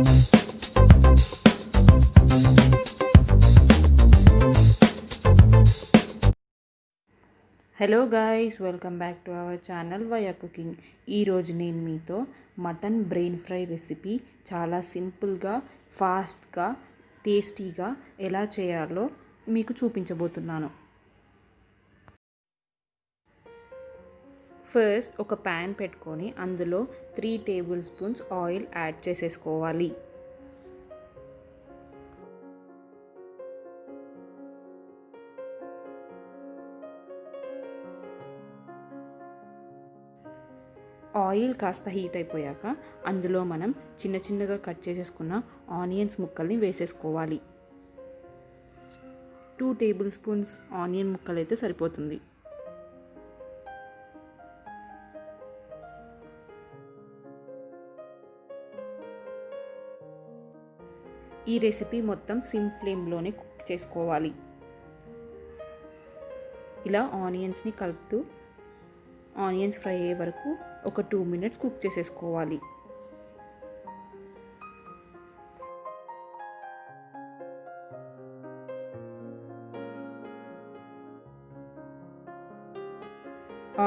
Hello guys, welcome back to our channel ViaCooking. ఈరోజు నేను మీతో మటన్ బ్రెయిన్ ఫ్రై రెసిపీ చాలా సింపుల్గా, ఫాస్ట్గా, టేస్టీగా ఎలా చేయాలో మీకు చూపించబోతున్నాను. ఫస్ట్ ఒక ప్యాన్ పెట్టుకొని అందులో 3 టేబుల్ స్పూన్స్ ఆయిల్ యాడ్ చేసేసుకోవాలి. ఆయిల్ కాస్త హీట్ అయిపోయాక అందులో మనం చిన్న చిన్నగా కట్ చేసేసుకున్న ఆనియన్స్ ముక్కల్ని వేసేసుకోవాలి. 2 టేబుల్ స్పూన్స్ ఆనియన్ ముక్కలు అయితే సరిపోతుంది. ఈ రెసిపీ మొత్తం సిమ్ ఫ్లేమ్లోనే కుక్ చేసుకోవాలి. ఇలా ఆనియన్స్ని కలుపుతూ ఆనియన్స్ ఫ్రై అయ్యే వరకు ఒక 2 మినిట్స్ కుక్ చేసేసుకోవాలి.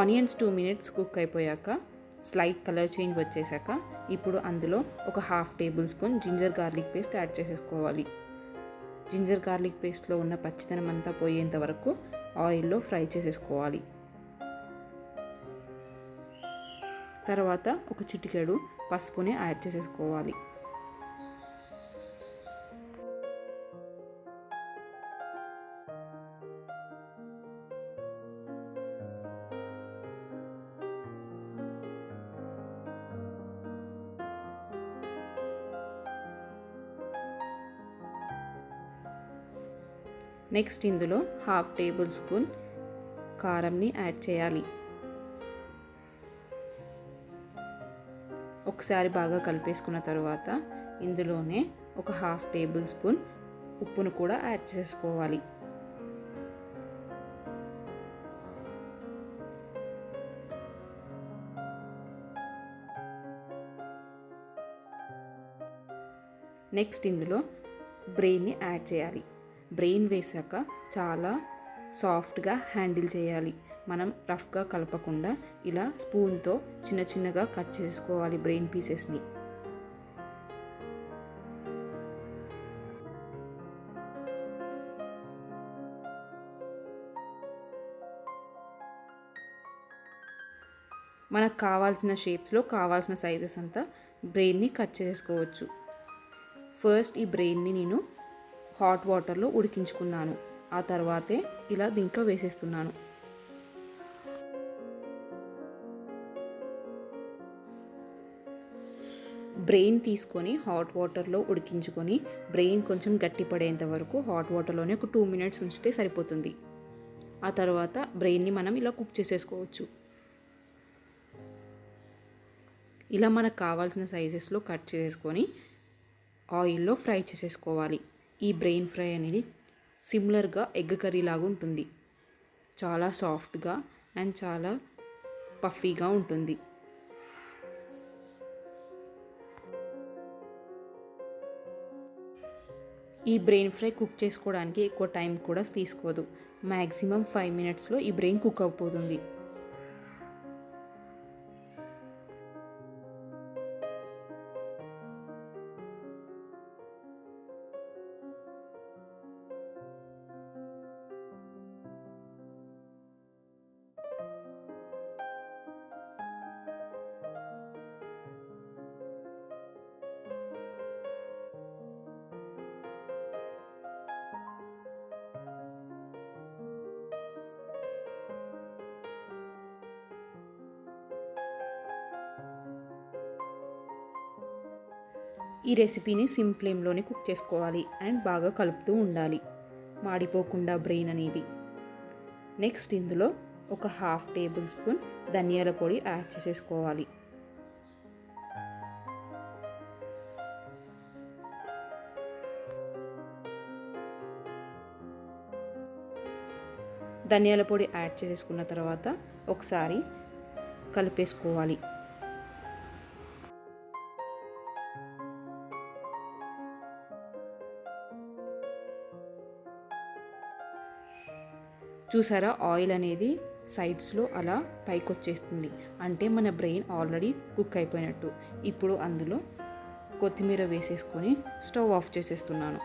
ఆనియన్స్ 2 మినిట్స్ కుక్ అయిపోయాక స్లైట్ కలర్ చేంజ్ వచ్చేసాక ఇప్పుడు అందులో ఒక 1/2 tablespoon ginger garlic paste add చేసేసుకోవాలి. జింజర్ గార్లిక్ పేస్ట్లో ఉన్న పచ్చిదనం అంతా పోయేంత వరకు ఆయిల్లో ఫ్రై చేసేసుకోవాలి. తర్వాత ఒక చిటికెడు పసుపుని యాడ్ చేసేసుకోవాలి. నెక్స్ట్ ఇందులో 1/2 టేబుల్ స్పూన్ కారంని యాడ్ చేయాలి. ఒకసారి బాగా కలిపేసుకున్న తర్వాత ఇందులోనే ఒక 1/2 టేబుల్ స్పూన్ ఉప్పును కూడా యాడ్ చేసుకోవాలి. నెక్స్ట్ ఇందులో బ్రెయిన్ని యాడ్ చేయాలి. బ్రెయిన్ వేసాక చాలా సాఫ్ట్గా హ్యాండిల్ చేయాలి. మనం రఫ్గా కలపకుండా ఇలా స్పూన్తో చిన్న చిన్నగా కట్ చేసుకోవాలి బ్రెయిన్ పీసెస్ని. మనకు కావాల్సిన షేప్స్లో కావాల్సిన సైజెస్ అంతా బ్రెయిన్ని కట్ చేసుకోవచ్చు. ఫస్ట్ ఈ బ్రెయిన్ని నేను హాట్ వాటర్లో ఉడికించుకున్నాను. ఆ తర్వాతే ఇలా దీంట్లో వేసేస్తున్నాను. బ్రెయిన్ తీసుకొని హాట్ వాటర్లో ఉడికించుకొని బ్రెయిన్ కొంచెం గట్టిపడేంత వరకు హాట్ వాటర్లోనే ఒక 2 మినిట్స్ ఉంచితే సరిపోతుంది. ఆ తర్వాత బ్రెయిన్ని మనం ఇలా కుక్ చేసేసుకోవచ్చు. ఇలా మనకు కావాల్సిన సైజెస్లో కట్ చేసుకొని ఆయిల్లో ఫ్రై చేసేసుకోవాలి. ఈ బ్రెయిన్ ఫ్రై అనేది సిమిలర్గా ఎగ్ కర్రీ లాగా ఉంటుంది. చాలా సాఫ్ట్గా అండ్ చాలా పఫీగా ఉంటుంది. ఈ బ్రెయిన్ ఫ్రై కుక్ చేసుకోవడానికి ఎక్కువ టైం కూడా తీసుకోదు. మ్యాక్సిమం 5 మినిట్స్లో ఈ బ్రెయిన్ కుక్ అయిపోతుంది. ఈ రెసిపీని సిమ్ ఫ్లేమ్లోనే కుక్ చేసుకోవాలి అండ్ బాగా కలుపుతూ ఉండాలి, మాడిపోకుండా బ్రెయిన్ అనేది. నెక్స్ట్ ఇందులో ఒక 1/2 టేబుల్ స్పూన్ ధనియాల పొడి యాడ్ చేసేసుకోవాలి. ధనియాల పొడి యాడ్ చేసేసుకున్న తర్వాత ఒకసారి కలిపేసుకోవాలి. చూసారా, ఆయిల్ అనేది సైడ్స్లో అలా పైకి వచ్చేస్తుంది, అంటే మన బ్రెయిన్ ఆల్రెడీ కుక్ అయిపోయినట్టు. ఇప్పుడు అందులో కొత్తిమీర వేసేసుకొని స్టవ్ ఆఫ్ చేసేస్తున్నాను.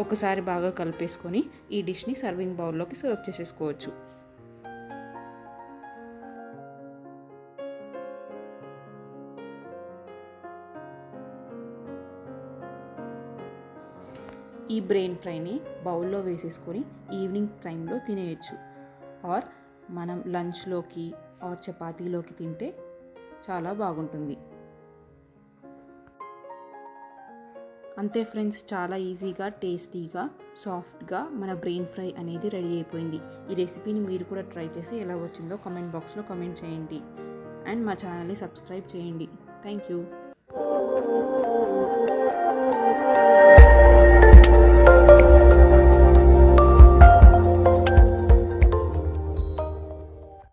ఒకసారి బాగా కలిపేసుకొని ఈ డిష్ని సర్వింగ్ బౌల్లోకి సర్వ్ చేసేసుకోవచ్చు. ఈ బ్రెయిన్ ఫ్రైని బౌల్లో వేసేసుకొని ఈవినింగ్ టైంలో తినేయచ్చు, ఆర్ మనం లంచ్లోకి ఆర్ చపాతీలోకి తింటే చాలా బాగుంటుంది. అంతే ఫ్రెండ్స్, చాలా ఈజీగా, టేస్టీగా, సాఫ్ట్గా మన బ్రెయిన్ ఫ్రై అనేది రెడీ అయిపోయింది. ఈ రెసిపీని మీరు కూడా ట్రై చేసి ఎలా వచ్చిందో కామెంట్ బాక్స్లో కామెంట్ చేయండి అండ్ మా ఛానల్ని సబ్స్క్రైబ్ చేయండి. Thank you.